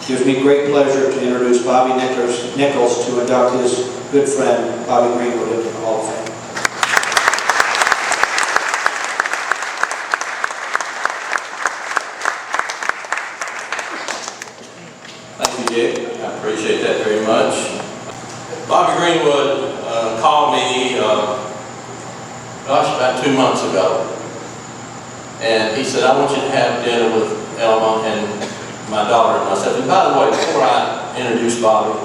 Gives me great pleasure to introduce Bobby Nichols to induct his good friend, Bobby Greenwood, into the Hall of Fame. Thank you, Dick. I appreciate that very much. Bobby Greenwood called me, about 2 months ago. And he said, I want you to have dinner with Elma and my daughter and myself. And by the way, before I introduce Bobby,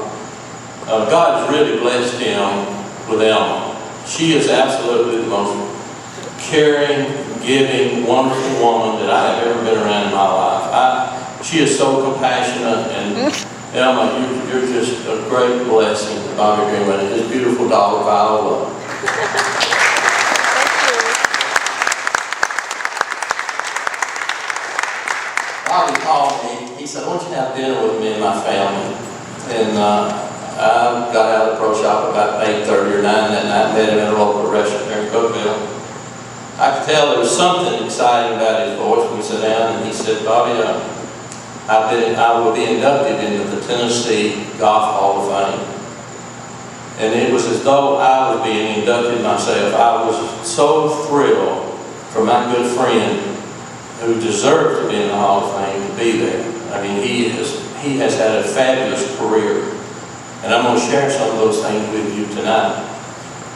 God has really blessed him with Elma. She is absolutely the most caring, giving, wonderful woman that I have ever been around in my life. She is so compassionate, and Elma, you're just a great blessing to Bobby Greenwood and his beautiful daughter, Viola. Bobby called me. He said, I want you to have dinner with me and my family. And I got out of the pro shop about 8:30 or 9 that night, met him at a local restaurant there in Cookville. I could tell there was something exciting about his voice when we sat down, and he said, Bobby, I will be inducted into the Tennessee Golf Hall of Fame. And it was as though I was being inducted myself. I was so thrilled for my good friend who deserved to be in the Hall of Fame to be there. I mean, he has had a fabulous career. And I'm going to share some of those things with you tonight.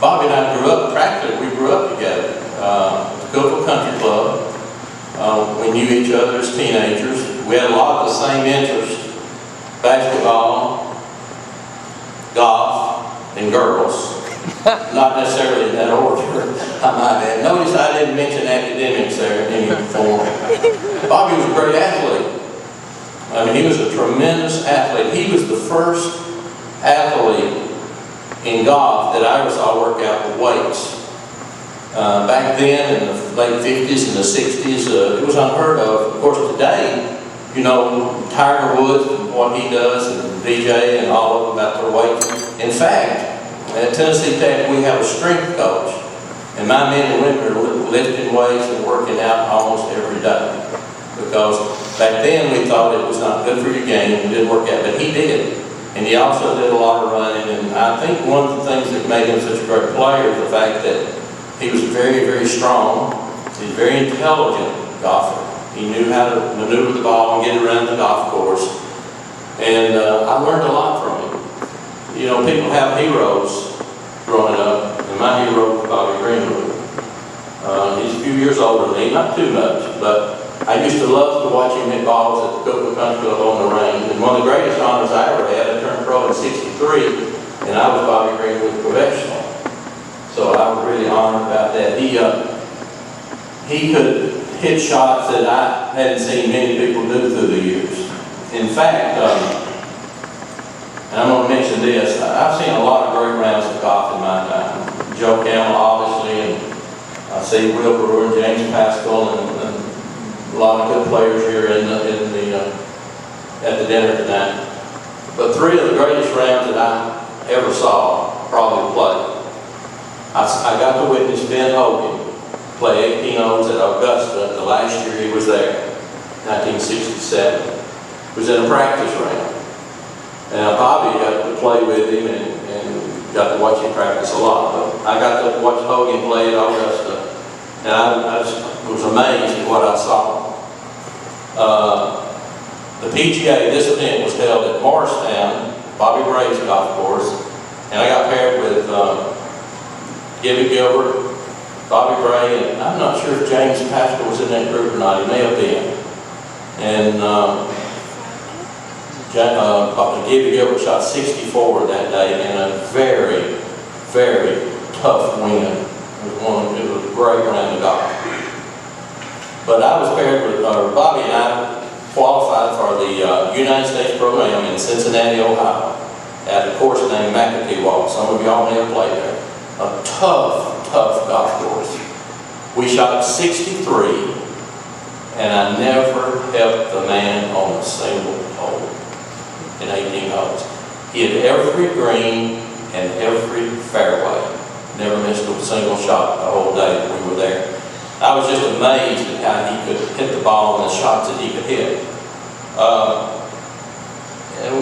Bobby and I grew up together. The Holston Hills Country Club. We knew each other as teenagers. We had a lot of the same interests: basketball, golf, and girls. Not necessarily in that order, I might add. Notice I didn't mention academics there in any form. Bobby was a great athlete. I mean, he was a tremendous athlete. He was the first athlete in golf that I ever saw work out with weights. Back then, in the late 50s and the 60s, it was unheard of. Of course, today, you know, Tiger Woods and what he does, and VJ and all of them about their weights. In fact, at Tennessee Tech, we have a strength coach, and my men and women are lifting weights and working out almost every day. Because back then we thought it was not good for your game, it didn't work out, but he did. And he also did a lot of running, and I think one of the things that made him such a great player is the fact that he was very, very strong. He's a very intelligent golfer. He knew how to maneuver the ball and get around the golf course. And I learned a lot from him. You know, people have heroes growing up, and my hero was Bobby Greenwood. He's a few years older than me, not too much, but I used to love to watch him hit balls at the Greenwood Country Club on the range. And one of the greatest honors I ever had, I turned pro in '63, and I was Bobby Greenwood professional. So I was really honored about that. He could hit shots that I hadn't seen many people do through the years. In fact, and I'm going to mention this, I've seen a lot of great rounds of golf in my time. Joe Campbell, obviously, and I see Will Brewer and James Pascal, and a lot of good players here at the dinner tonight. But three of the greatest rounds that I ever saw probably play. I got to witness Ben Hogan play 18 holes at Augusta the last year he was there, 1967. It was in a practice round. And Bobby got to play with him and got to watch him practice a lot. But I got to watch Hogan play at Augusta, and I just was amazed at what I saw. The PGA, this event was held at Morristown, Bobby Bray's golf course, and I got paired with Gibby Gilbert, Bobby Bray, and I'm not sure if James Pascal was in that group or not. He may have been. And Gibby Gilbert shot 64 that day in a very, very tough win. It was a great round of golf. But I was paired with, Bobby and I qualified for the United States program in Cincinnati, Ohio, at a course named McAtee Walk. Some of y'all may have played there. A tough, tough golf course. We shot 63, and I never helped the man on a single hole in 18 holes. He hit every green and every fairway. Never missed a single shot the whole day that we were there. I was just amazed at how he could hit the ball and the shots that he could hit.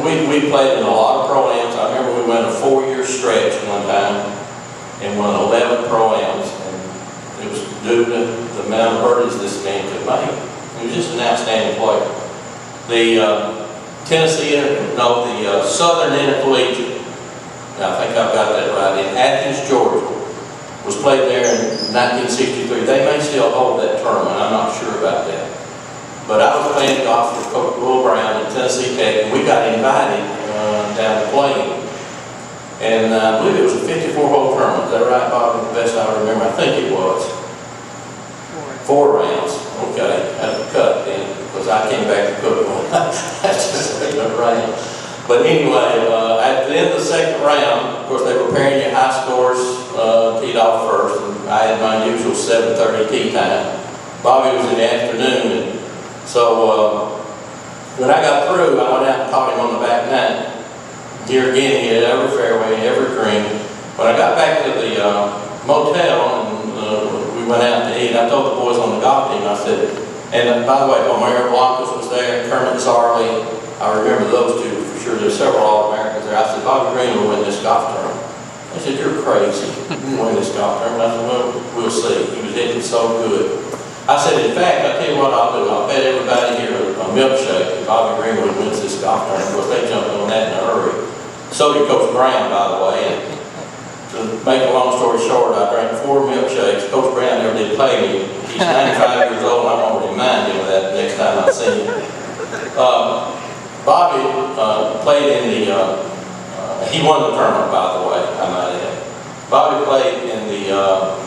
we played in a lot of pro-ams. I remember we went a 4-year stretch one time and won 11 pro-ams. And it was due to the amount of birdies this man could make. He was just an outstanding player. The Southern Intercollegiate, I think I've got that right, in Athens, Georgia, was played there in 1963. They may still hold that tournament. I'm not sure about that. But I was playing golf with Coach Will Brown at Tennessee Tech, and we got invited down to Plain. And I believe it was a 54-hole tournament. Is that right, Bob? The best I remember, I think it was. 4 rounds. Okay, had to cut then, because I came back to cook one. That's just a rain. But anyway, at the end of the second round, of course, they were pairing your high scores teed off first, and I had my usual 7:30 tee time. Bobby was in the afternoon, and so when I got through, I went out and caught him on the back nine. Here again, he had every fairway, every green. When I got back to the motel, and we went out to eat, I told the boys on the golf team, I said, and by the way, Omar Blancos was there, Kermit Sarley, I remember those two for sure. There's several All-Americans there. I said, Bobby Green will win this golf tournament. They said, you're crazy. You win this golf tournament. I said, well, we'll see. He was hitting so good. I said, in fact, I'll tell you what I'll do. I'll bet everybody here a milkshake if Bobby Greenwood wins this golf tournament. Of course, they jumped on that in a hurry. So did Coach Brown, by the way. And to make a long story short, I drank 4 milkshakes. Coach Brown never did pay me. He's 95 years old, and I'm going to remind him of that the next time I see him. Bobby played in the, he won the tournament, by the way, I might add. Bobby played in the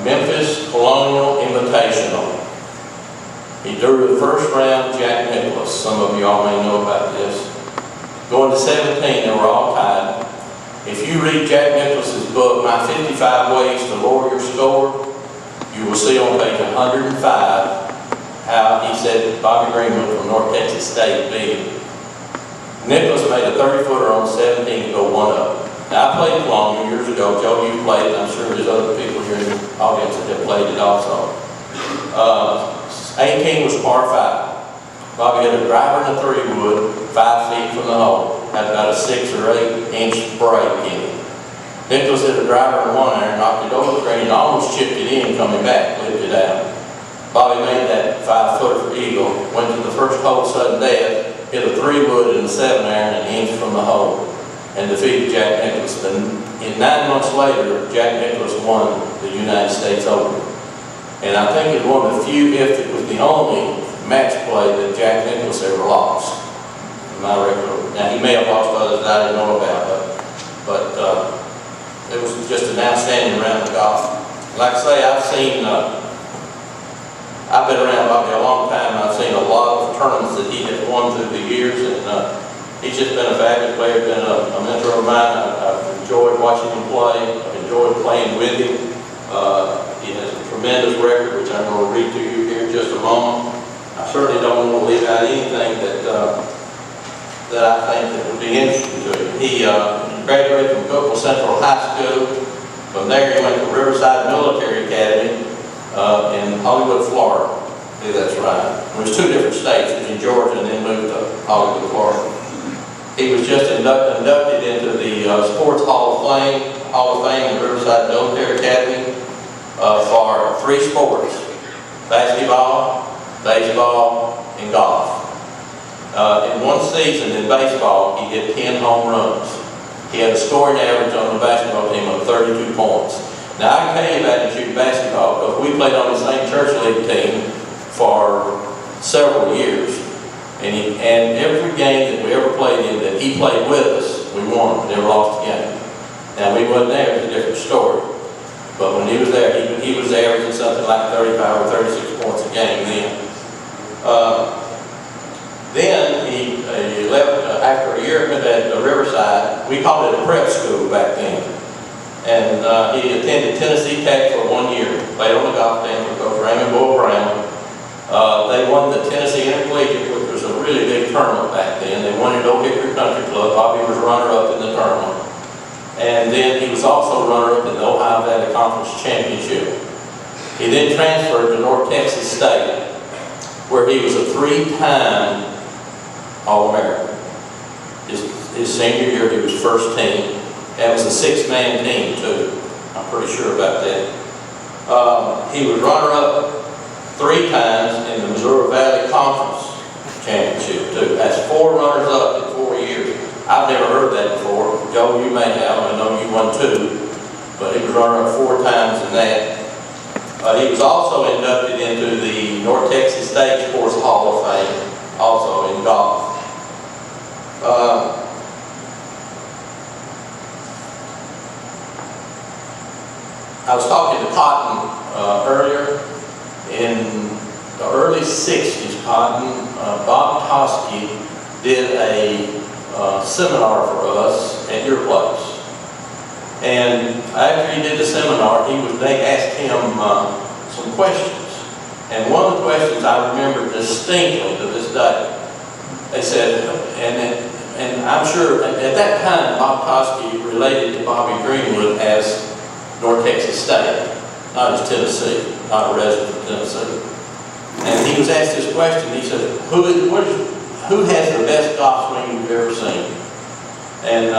Memphis Colonial Invitational. He drew the first round Jack Nichols. Some of you all may know about this. Going to 17, they were all tied. If you read Jack Nichols' book, My 55 Ways to Lower Your Score, you will see on page 105 how he said Bobby Greenwood from North Texas State beat him. Nichols made a 30-footer on 17 to go 1-up. Now, I played Colonial years ago. Joe, you played it. I'm sure there's other people here in the audience that have played it also. 18 was par 5. Bobby had a driver and a 3-wood, 5 feet from the hole. Had about a 6 or 8 inch break in it. Nichols hit a driver and 1-iron, knocked it over the green, and almost chipped it in coming back, flipped it out. Bobby made that 5-footer for eagle, went to the first hole sudden death, hit a 3-wood and a 7-iron an inch from the hole, and defeated Jack Nichols. And 9 months later, Jack Nichols won the United States Open. And I think it's one of the few, if it was the only match play that Jack Nichols ever lost. In my record. Now, he may have lost others that I didn't know about, but it was just an outstanding round of golf. Like I say, I've been around Bobby a long time, and I've seen a lot of tournaments that he has won through the years, and he's just been a fabulous player, been a mentor of mine. I've enjoyed watching him play. I've enjoyed playing with him. He has a tremendous record, which I'm going to read to you here in just a moment. I certainly don't want to leave out anything that I think that would be interesting to him. He graduated from Cookville Central High School. From there, he went to Riverside Military Academy in Hollywood, Florida. I believe that's right. It was 2 different states. It was in Georgia and then moved to Hollywood, Florida. He was just inducted into the Sports Hall of Fame in Riverside Military Academy for 3 sports: basketball, baseball, and golf. In one season in baseball, he hit 10 home runs. He had a scoring average on the basketball team of 32 points. Now, I can tell you about him shooting basketball because we played on the same church league team for several years. And every game that we ever played in that he played with us, we won. We never lost a game. Now, we wasn't there. It was a different story. But when he was there, he was averaging something like 35 or 36 points a game then. Then he left after a year at Riverside. We called it a prep school back then. And he attended Tennessee Tech for 1 year. Played on the golf team with Coach Raymond Bull Brown. They won the Tennessee Intercollegiate, which was a really big tournament back then. They won at Oak Hickory Country Club. Bobby was runner-up in the tournament. And then he was also runner-up in the Ohio Valley Conference Championship. He then transferred to North Texas State, where he was a 3-time All-American. his senior year, he was first team. That was a 6-man team too. I'm pretty sure about that. He was runner-up 3 times in the Missouri Valley Conference Championship too. That's 4 runners-up in 4 years. I've never heard that before. Joe, you may have. I know you won 2. But he was runner-up 4 times in that. He was also inducted into the North Texas State Sports Hall of Fame, also in golf. I was talking to Cotton earlier. In the early 60s, Cotton, Bob Toski did a seminar for us at your place. And after he did the seminar, they asked him some questions. And one of the questions I remember distinctly to this day, they said, and I'm sure at that time, Bob Toski related to Bobby Greenwood as North Texas State, not as Tennessee, not a resident of Tennessee. And he was asked this question. He said, who has the best golf swing you've ever seen? And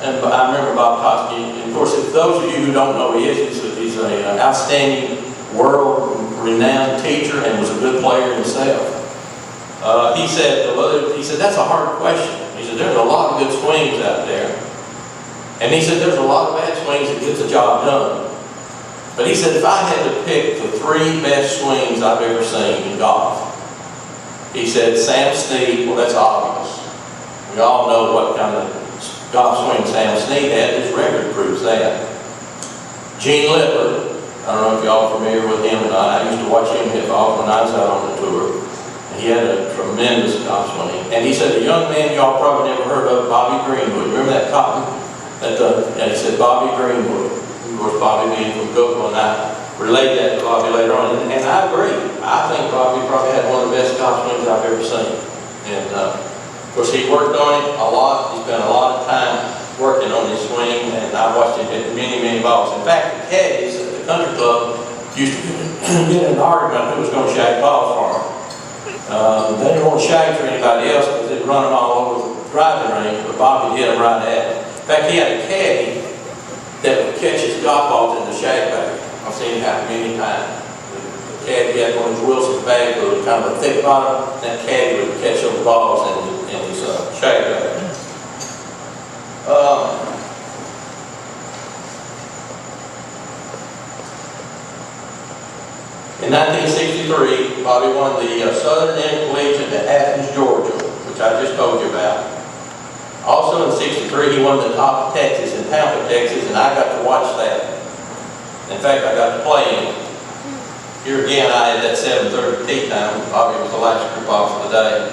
I remember Bob Toski, and of course, if those of you who don't know who he is, he's an outstanding, world-renowned teacher and was a good player himself. He said, that's a hard question. He said, there's a lot of good swings out there. And he said, there's a lot of bad swings that get the job done. But he said, if I had to pick the 3 best swings I've ever seen in golf, he said, Sam Snead, well, that's obvious. We all know what kind of golf swing Sam Snead had. His record proves that. Gene Littler, I don't know if y'all are familiar with him or not. I used to watch him hit golf when I was out on the tour. He had a tremendous golf swing. And he said, a young man y'all probably never heard of, Bobby Greenwood. Remember that Cotton? And he said, Bobby Greenwood. Of course, Bobby being from Cookville, and I relayed that to Bobby later on. And I agree. I think Bobby probably had one of the best golf swings I've ever seen. And of course, he worked on it a lot. He spent a lot of time working on his swing, and I watched him hit many, many balls. In fact, the caddies at the country club used to get in an argument who was going to shag balls for him. They didn't want to shag for anybody else because they'd run them all over the driving range, but Bobby hit them right at it. In fact, he had a caddy that would catch his golf balls in the shag bag. I've seen it happen many times. The caddy had one of his Wilson bags with kind of a thick bottom, and that caddy would catch those balls in his shag bag. In 1963, Bobby won the Southern Intercollegiate at Athens, Georgia, which I just told you about. Also in 63, he won the top of Texas in Tampa, Texas, and I got to watch that. In fact, I got to play him. Here again, I had that 7:30 tee time. Bobby was the last group off for the day.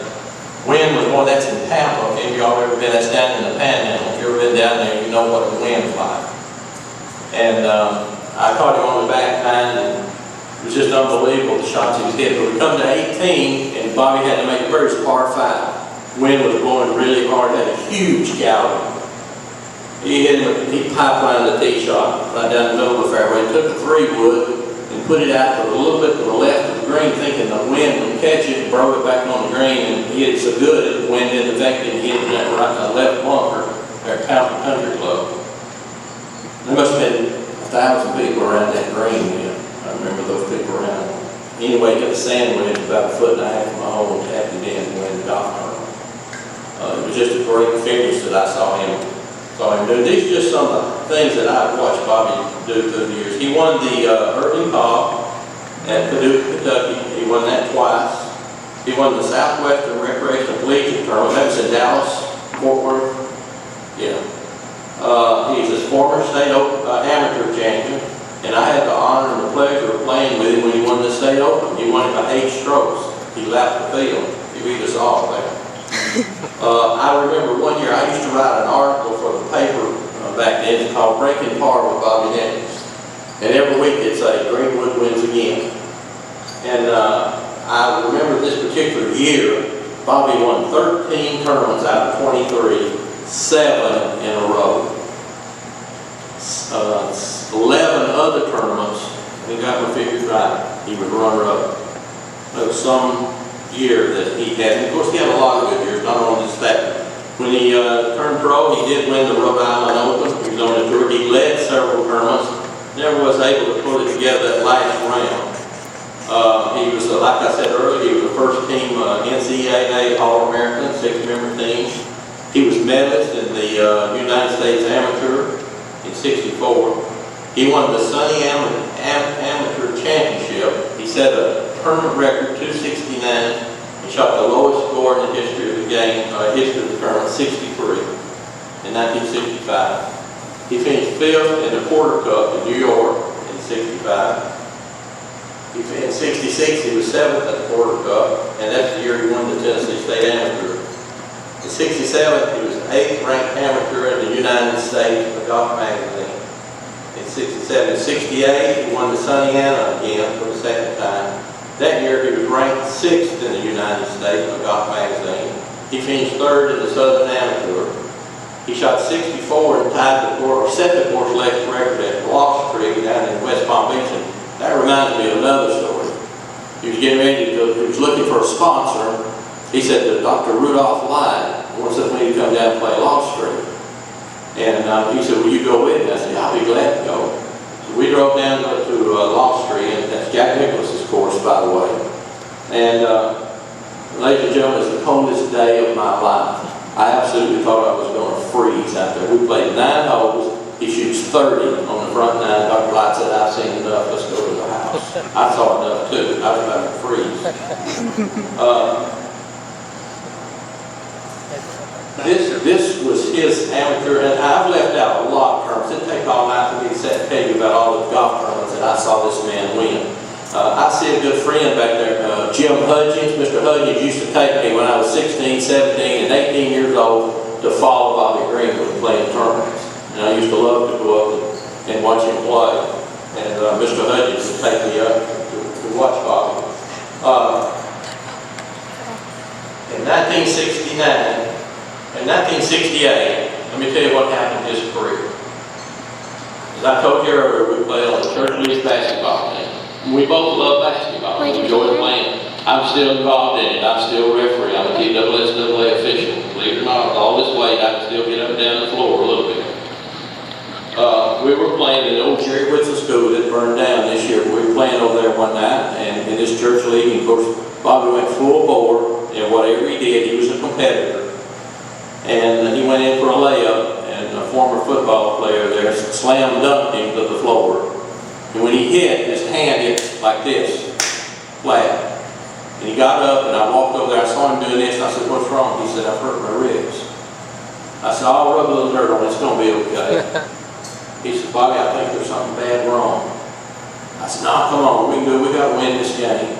Wind was one, that's in Tampa. If y'all ever been, that's down in the Panhandle. If you've ever been down there, you know what the wind's like. And I caught him on the back nine, and it was just unbelievable the shots he was hitting. But we come to 18, and Bobby had to make a first par 5. Wind was blowing really hard, had a huge gallop. He pipelined the tee shot right down the middle of the fairway, took a 3-wood and put it out to a little bit to the left of the green, thinking the wind would catch it and broke it back on the green, and he hit it so good the wind didn't affect it, and he hit it right in the left bunker there at Holston Country Club. There must have been 1,000 people around that green then. I remember those people around. Anyway, got the sand wedge about 1.5 feet from my hole and tapped it in and went to the golf cart. It was just a great finish that I saw him do. These are just some of the things that I've watched Bobby do through the years. He won the Irving Cobb at Paducah, Kentucky. He won that twice. He won the Southwestern Recreational Collegiate Tournament. That was in Dallas, Fort Worth. Yeah. He's a former state amateur champion, and I had the honor and the pleasure of playing with him when he won the state open. He won it by 8 strokes. He lapped the field. He beat us all there. I remember one year I used to write an article for the paper back then. It's called Breaking Par with Bobby Nichols. And every week it'd say Greenwood wins again. And I remember this particular year, Bobby won 13 tournaments out of 23, 7 in a row. 11 other tournaments, and he got my figures right. He was runner-up. There was some year that he had, and of course he had a lot of good years, not only just that. When he turned pro, he did win the Rhode Island Open. He was on the tour. He led several tournaments. Never was able to pull it together that last round. He was, like I said earlier, he was the first team NCAA All-American, 6-member team. He was medalist in the United States Amateur in '64. He won the Sunny Amateur Championship. He set a tournament record, 269. He shot the lowest score in the history of the game, history of the tournament, 63 in 1965. He finished 5th in the Porter Cup in New York in '65. In '66, he was 7th at the Porter Cup, and that's the year he won the Tennessee State Amateur. In '67, he was 8th ranked amateur in the United States for Golf Magazine. In '67 and '68, he won the Sunny Ana again for the second time. That year, he was ranked 6th in the United States for Golf Magazine. He finished 3rd in the Southern Amateur. He shot 64 and tied the course, or set the course left record at Lost Creek down in West Palm Beach. And that reminds me of another story. He was getting ready to, he was looking for a sponsor. He said that Dr. Rudolph Light wants me to come down and play Lost Creek. And he said, will you go with me? I said, I'll be glad to go. So we drove down to Lost Creek, and that's Jack Nichols' course, by the way. And ladies and gentlemen, it's the coldest day of my life. I absolutely thought I was going to freeze out there. We played 9 holes. He shoots 30 on the front 9. Dr. Light said, I've seen enough. Let's go to the house. I saw enough too. I was about to freeze. This was his amateur, and I've left out a lot of tournaments. It'd take all night for me to sit and tell you about all the golf tournaments that I saw this man win. I see a good friend back there, Jim Hudgens. Mr. Hudgens used to take me when I was 16, 17, and 18 years old to follow Bobby Greenwood playing tournaments. And I used to love to go up and watch him play. And Mr. Hudgens would take me up to watch Bobby. In 1969, in 1968, let me tell you what happened in his career. As I told you earlier, we played on the church league basketball team. We both love basketball. We enjoy playing. I'm still involved in it. I'm still a referee. I'm a TSSAA official. Believe it or not, all this weight, I can still get up and down the floor a little bit. We were playing in the old Jerry Whitson school that burned down this year. We were playing over there one night, and in this church league, and of course, Bobby went full bore, and whatever he did, he was a competitor. And he went in for a layup, and a former football player there slam dunked him to the floor. And when he hit, his hand hit like this, flat. And he got up, and I walked over there. I saw him doing this, and I said, what's wrong? He said, I've hurt my ribs. I said, I'll rub a little dirt on it. It's going to be okay. He said, Bobby, I think there's something bad wrong. I said, no, come on. We got to win this game.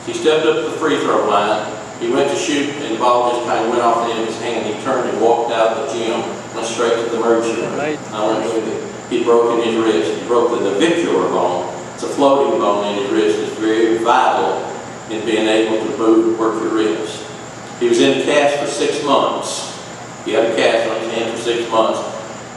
He stepped up to the free throw line. He went to shoot, and the ball just kind of went off the end of his hand. He turned and walked out of the gym, went straight to the emergency room. I went with him. He'd broken his wrist. He broke the navicular bone. It's a floating bone in his wrist. It's very vital in being able to move and work your ribs. He was in a cast for 6 months. He had a cast on his hand for 6 months.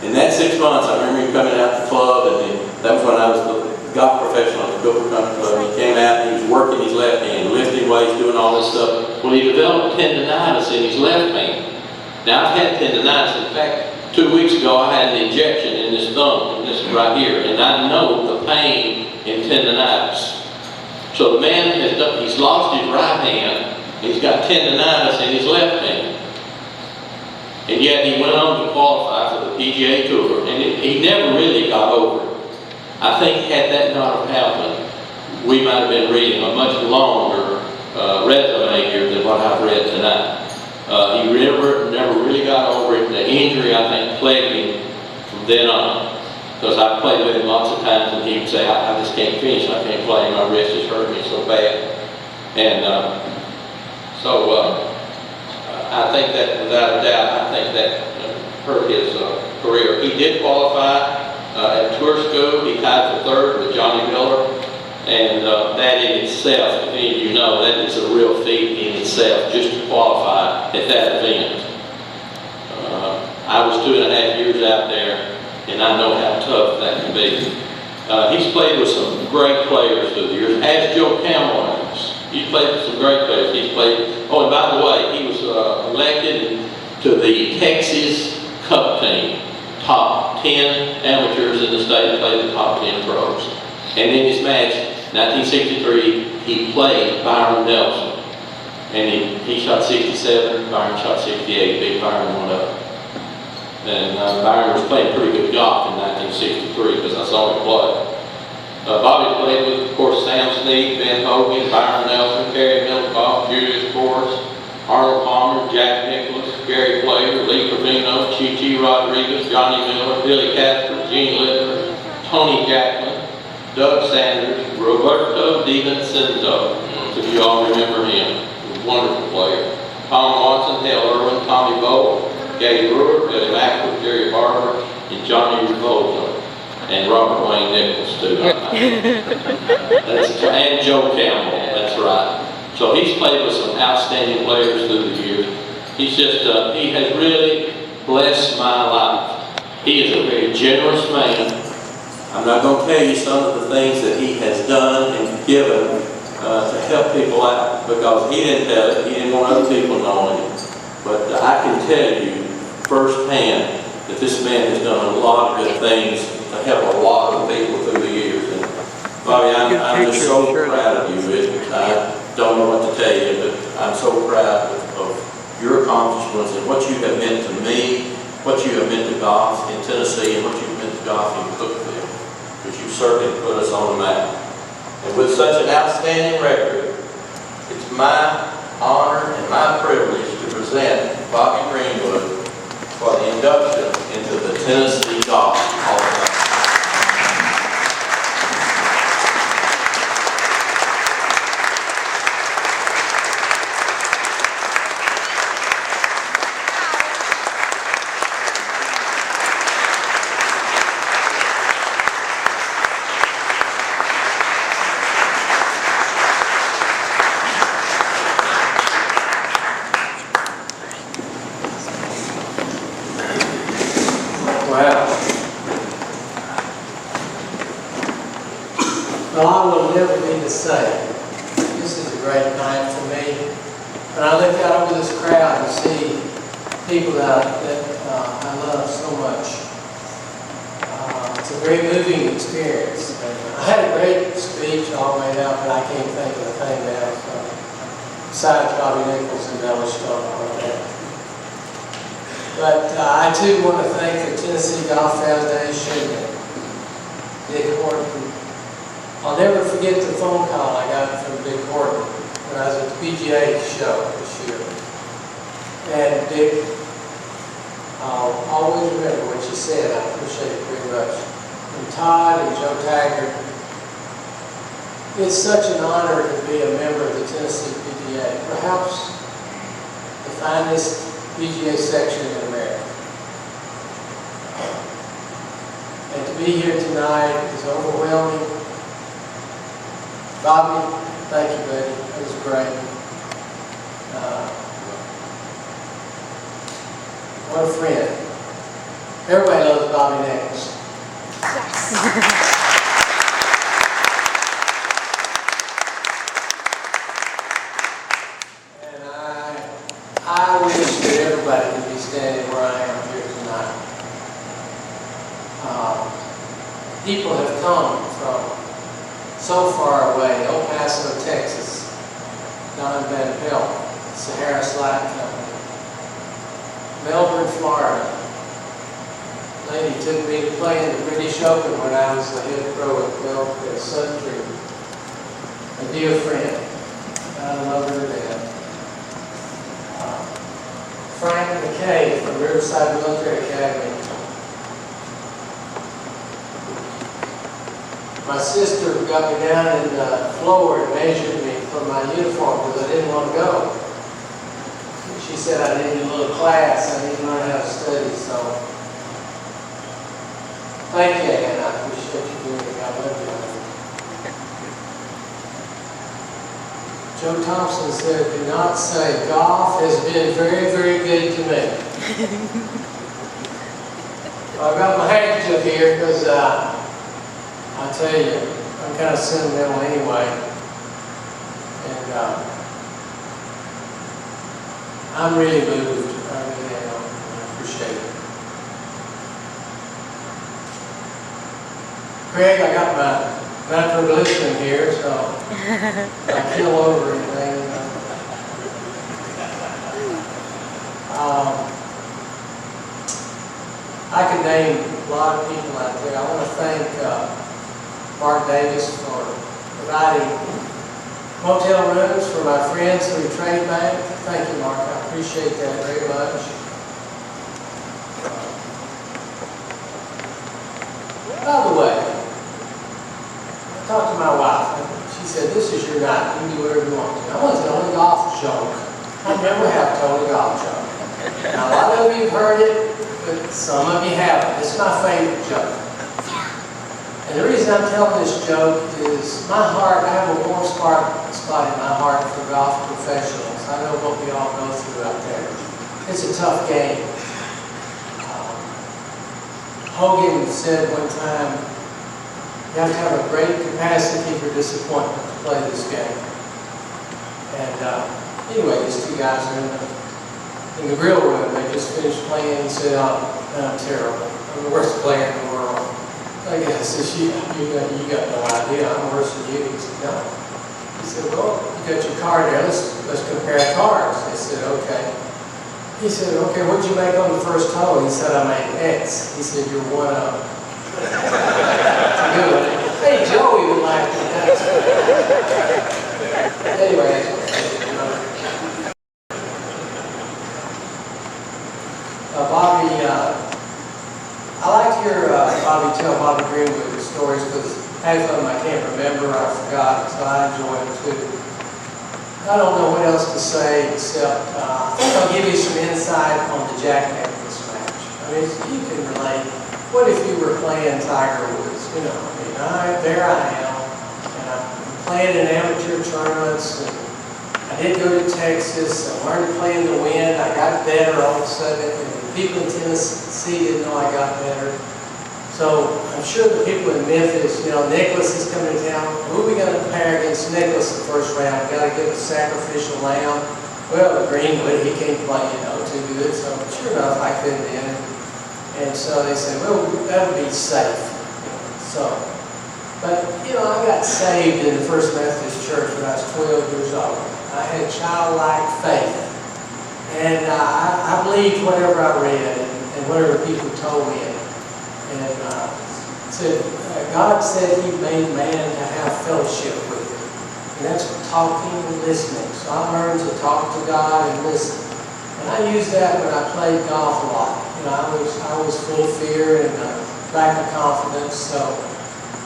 In that 6 months, I remember him coming out to the club, and that was when I was the golf professional at the Country Club. He came out and he was working his left hand, lifting weights, doing all this stuff. Well, he developed tendonitis in his left hand. Now, I've had tendonitis. In fact, 2 weeks ago, I had an injection in this thumb, this right here, and I know the pain in tendonitis. So the man he's lost his right hand, he's got tendonitis in his left hand. And yet he went on to qualify for the PGA Tour, and he never really got over it. I think had that not have happened, we might have been reading a much longer resume here than what I've read tonight. He never really got over it. The injury, I think, plagued him from then on. Because I've played with him lots of times, and he would say, I just can't finish. I can't play. My wrist is hurting me so bad. And I think that, without a doubt, I think that hurt his career. He did qualify at tour school. He tied for 3rd with Johnny Miller. And that in itself, if any of you know, that is a real feat in itself, just to qualify at that event. I was 2.5 years out there, and I know how tough that can be. He's played with some great players through the years, as Joe Campbell has. He's played with some great players. He's played, oh, and by the way, he was elected to the Texas Cup team. Top 10 amateurs in the state played the top 10 pros. And in his match, 1963, he played Byron Nelson. And he shot 67, Byron shot 68, beat Byron one up. And Byron was playing pretty good golf in 1963 because I saw him play. Bobby played with, of course, Sam Snead, Ben Hogan, Byron Nelson, Terry Middlecoff, Julius Forrest, Arnold Palmer, Jack Nichols, Gary Plater, Lee Trevino, Chi Rodriguez, Johnny Miller, Billy Casper, Gene Litter, Tony Jacklin, Doug Sanders, Roberto DiVincenzo. Most of you all remember him. He was a wonderful player. Tom Watson, Hale Irwin, Tommy Bolt, Gay Brewer, Billy Maxwell, Jerry Barber, and Johnny Revolta, and Robert Wayne Nichols too. And Joe Campbell, that's right. So he's played with some outstanding players through the years. He's just, he has really blessed my life. He is a very generous man. I'm not going to tell you some of the things that he has done and given to help people out, because he didn't tell it. He didn't want other people knowing it. But I can tell you firsthand that this man has done a lot of good things to help a lot of people through the years. And Bobby, I'm just so proud of you. I don't know what to tell you, but I'm so proud of your accomplishments and what you have meant to me, what you have meant to golf in Tennessee, and what you've meant to golf in Cookville, because you certainly put us on the map. And with such an outstanding record, it's my honor and my privilege to present Bobby Greenwood for the induction into the Tennessee Golf Hall of Fame. Well, I will never be the same. This is a great night for me. When I look out over this crowd and see people that I love so much, it's a very moving experience. I had a great speech all made out, but I can't think of a thing now. So, besides Bobby Nichols embellished on that. But I too want to thank the Tennessee Golf Foundation and Dick Horton. I'll never forget the phone call I got from Dick Horton when I was at the PGA show this year. And Dick, I'll always remember what you said. I appreciate it very much. And Todd and Joe Taggart, it's such an honor to be a member of the Tennessee PGA, perhaps the finest PGA section in America. And to be here tonight is overwhelming. Bobby, thank you, buddy. It was great. What a friend. Everybody loves Bobby Nichols. And I wish that everybody could be standing where I am here tonight. People have come from so far away, El Paso, Texas, Don Van Pelt, Sahara Slide Company, Melbourne, Florida. Lady took me to play in the British Open when I was the head pro at Sundry. A dear friend. I love her to death. Frank McKay from Riverside Military Academy. My sister got me down in the floor and measured me for my uniform because I didn't want to go. She said I needed a little class, I need to learn how to study, so thank you, Ann. I appreciate you doing it. I love you. Joe Thompson said, do not say golf has been very, very good to me. Well, I've got my handkerchief here because I tell you, I'm kind of sentimental anyway, and I'm really moved. I really am. Craig, I got my nitroglycerin here, so I kill over anything. I could name a lot of people out there. I want to thank Mark Davis for providing motel rooms for my friends through Trade Bank. Thank you, Mark. I appreciate that very much. By the way, I talked to my wife, and she said, "This is your night. You can do whatever you want to." I want to tell a golf joke. I never have told a golf joke. Now, a lot of you have heard it, but some of you haven't. It's my favorite joke. And the reason I'm telling this joke is my heart, I have a warm spot in my heart for golf professionals. I know what we all go through out there. It's a tough game. Hogan said one time, you have to have a great capacity for disappointment to play this game. And anyway, these two guys are in the grill room. They just finished playing. He said, "Oh, I'm terrible. I'm the worst player in the world." I guess you got no idea. I'm worse than you. He said, "No." He said, "Well, you got your card there. Let's compare cards." They said, "Okay." He said, "Okay, what'd you make on the first hole?" He said, "I made X." He said, "You're one up." Good. Hey, Joey would like that. Anyway. Bobby, I like to hear Bobby tell Bobby Greenwood stories because half of them I can't remember, I forgot, so I enjoy them too. I don't know what else to say except I think I'll give you some insight on the Jack Nichols match. I mean, you can relate. What if you were playing Tiger Woods? You know, I mean, there I am, and I'm playing in amateur tournaments, and I did go to Texas, I learned to play in the wind, I got better all of a sudden, and people in Tennessee didn't know I got better. So I'm sure the people in Memphis, you know, Nichols is coming to town. Who are we going to pair against Nichols the first round? We've got to get a sacrificial lamb. Well, Greenwood, he can't play, you know, too good. So sure enough, I couldn't in. And so they said, well, that would be safe. You know, so, but, you know, I got saved in the First Methodist Church when I was 12 years old. I had childlike faith. And I believed whatever I read and whatever people told me. And said, God said He made man to have fellowship with Him. And that's talking and listening. So I learned to talk to God and listen. And I used that when I played golf a lot. You know, I was full of fear and lack of confidence. So,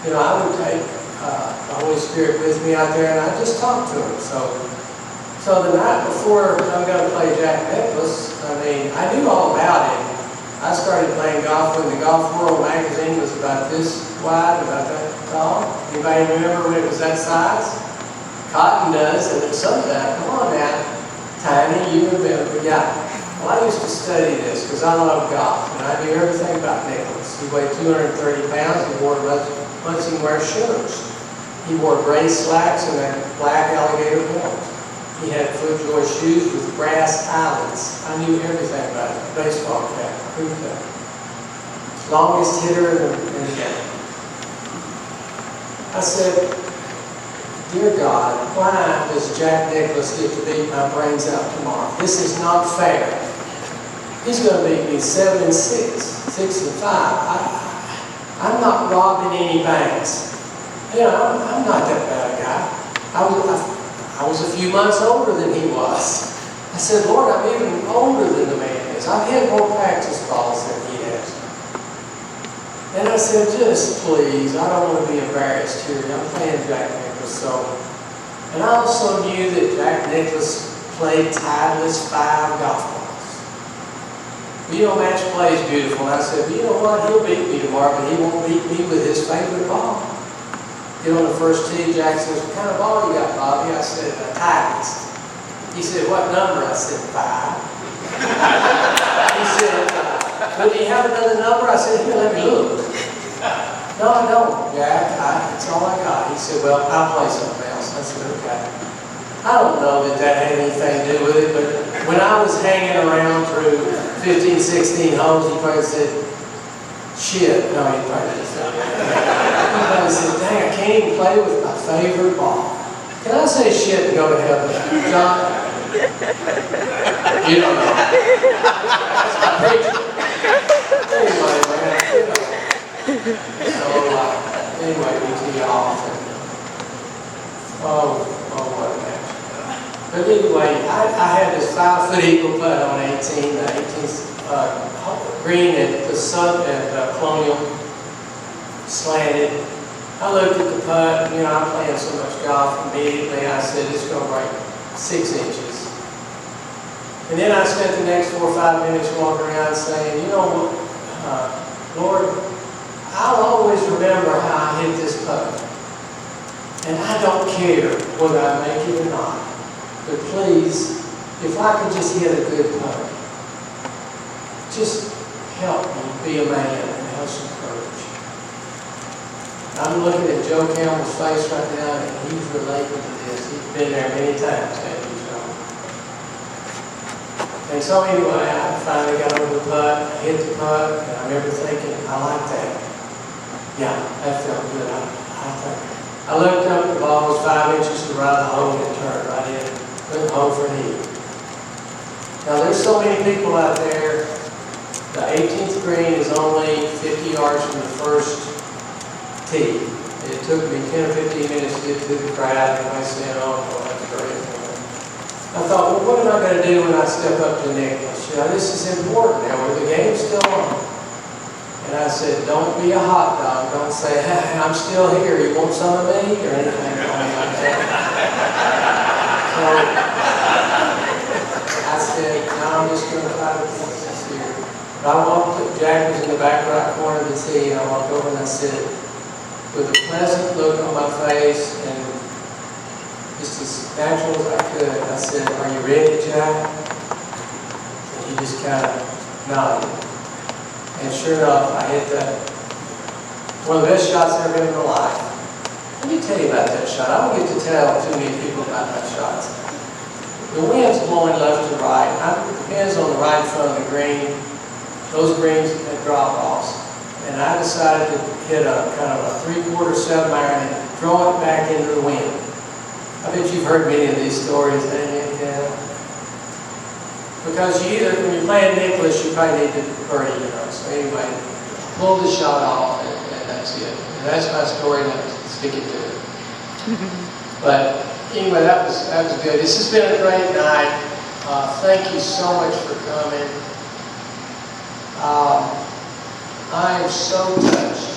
you know, I would take the Holy Spirit with me out there and I just talked to Him. So the night before I'm going to play Jack Nichols, I mean, I knew all about him. I started playing golf when the Golf World magazine was about this wide, about that tall. Anybody remember when it was that size? Cotton does, and then sometime, come on now, Tiny, you remember, yeah. Well, I used to study this because I love golf, and I knew everything about Nichols. He weighed 230 pounds, he wore Munsingwear shoes. He wore gray slacks and a black alligator belt. He had FootJoy shoes with brass eyelets. I knew everything about it. Baseball cap, crew cap. Longest hitter in the game. I said, "Dear God, why does Jack Nichols get to beat my brains out tomorrow? This is not fair. He's going to beat me 7-6, 6-5. I'm not robbing any banks. You know, I'm not that bad a guy. I was a few months older than he was. I said, Lord, I'm even older than the man is. I've had more practice balls than he has. And I said, just please, I don't want to be embarrassed here. I'm playing Jack Nichols. So, and I also knew that Jack Nichols played Titleist 5 golf balls. You know, match play is beautiful. And I said, you know what? He'll beat me tomorrow, but he won't beat me with his favorite ball. Get on the first tee, Jack says, what kind of ball you got, Bobby? I said, Titleist. He said, what number? I said, 5. He said, well, do you have another number? I said, here, let me look. No, I don't, Jack. That's all I got. He said, well, I'll play something else. I said, okay. I don't know that had anything to do with it, but when I was hanging around through 15, 16 holes, he probably said, shit. No, he probably didn't say that. said, dang, I can't even play with my favorite ball. Can I say shit and go to heaven? John? You don't know. That's my preacher. Anyway, man, you know. So, anyway, we tee off. What a match. But anyway, I had this 5-foot eagle putt on 18, the 18th green at the sun at Colonial, slanted. I looked at the putt, you know, I'm playing so much golf immediately, I said, it's going to break 6 inches. And then I spent the next 4 or 5 minutes walking around saying, you know what, Lord, I'll always remember how I hit this putt. And I don't care whether I make it or not. But please, if I could just hit a good putt, just help me be a man and have some courage. I'm looking at Joe Campbell's face right now, and he's relating to this. He's been there many times, hasn't he, Joe? And so anyway, I finally got over the putt, I hit the putt, and I remember thinking, I like that. Yeah, that felt good. I looked up, the ball was 5 inches to the right of the hole, and it turned right in. Went home for an eagle. Now there's so many people out there. The 18th green is only 50 yards from the first tee. It took me 10 or 15 minutes to get through the crowd, and I said, oh, well, that's great. I thought, well, what am I going to do when I step up to Nichols? You know, this is important now, where the game's still on. And I said, don't be a hot dog. Don't say, hey, I'm still here. You want some of me? Or anything like that. So I said, no, I'm just going to try to put this here. But I walked up, Jack was in the back right corner of the tee, and I walked over and I said, with a pleasant look on my face and just as natural as I could, I said, are you ready, Jack? And he just kind of nodded. And sure enough, I hit that, one of the best shots I've ever been in my life. Let me tell you about that shot. I don't get to tell too many people about my shots. The wind's blowing left to right. It depends on the right front of the green. Those greens had drop-offs. And I decided to hit a kind of a 3/4 7-iron and throw it back into the wind. I bet you've heard many of these stories, haven't you? Yeah. Because you either, when you're playing Nichols, you probably need to birdie, you know. So anyway, pull the shot off, and that's it. And that's my story, and I'm sticking to it. But anyway, that was good. This has been a great night. Thank you so much for coming. I am so touched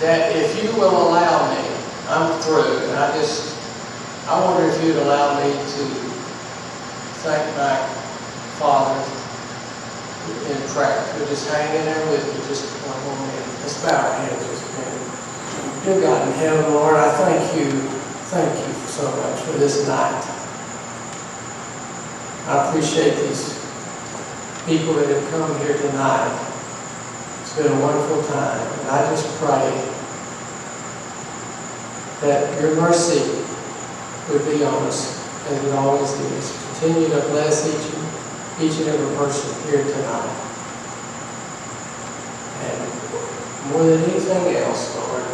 that if you will allow me, I'm through, and I wonder if you'd allow me to thank my Father in prayer. We're just hanging there with you just one more minute. Let's bow our heads just a minute. Dear God in heaven, Lord, I thank you so much for this night. I appreciate these people that have come here tonight. It's been a wonderful time, and I just pray that your mercy would be on us, as it always is. Continue to bless each and every person here tonight. And more than anything else, Lord,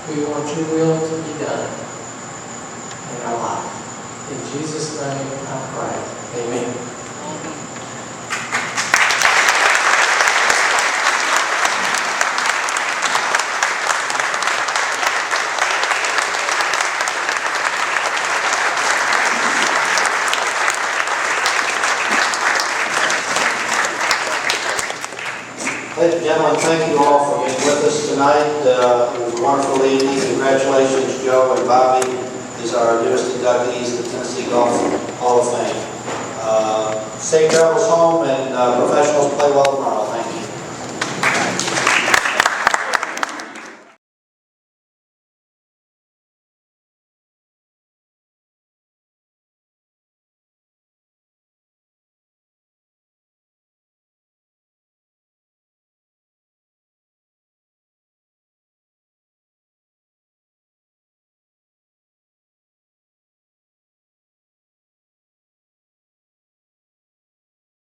we want your will to be done in our life. In Jesus' name I pray. Amen. Ladies and gentlemen, thank you all for being with us tonight. It was a wonderful evening. Congratulations, Joe and Bobby. These are our newest inductees to the Tennessee Golf Hall of Fame. Safe travels home, and professionals play well tomorrow.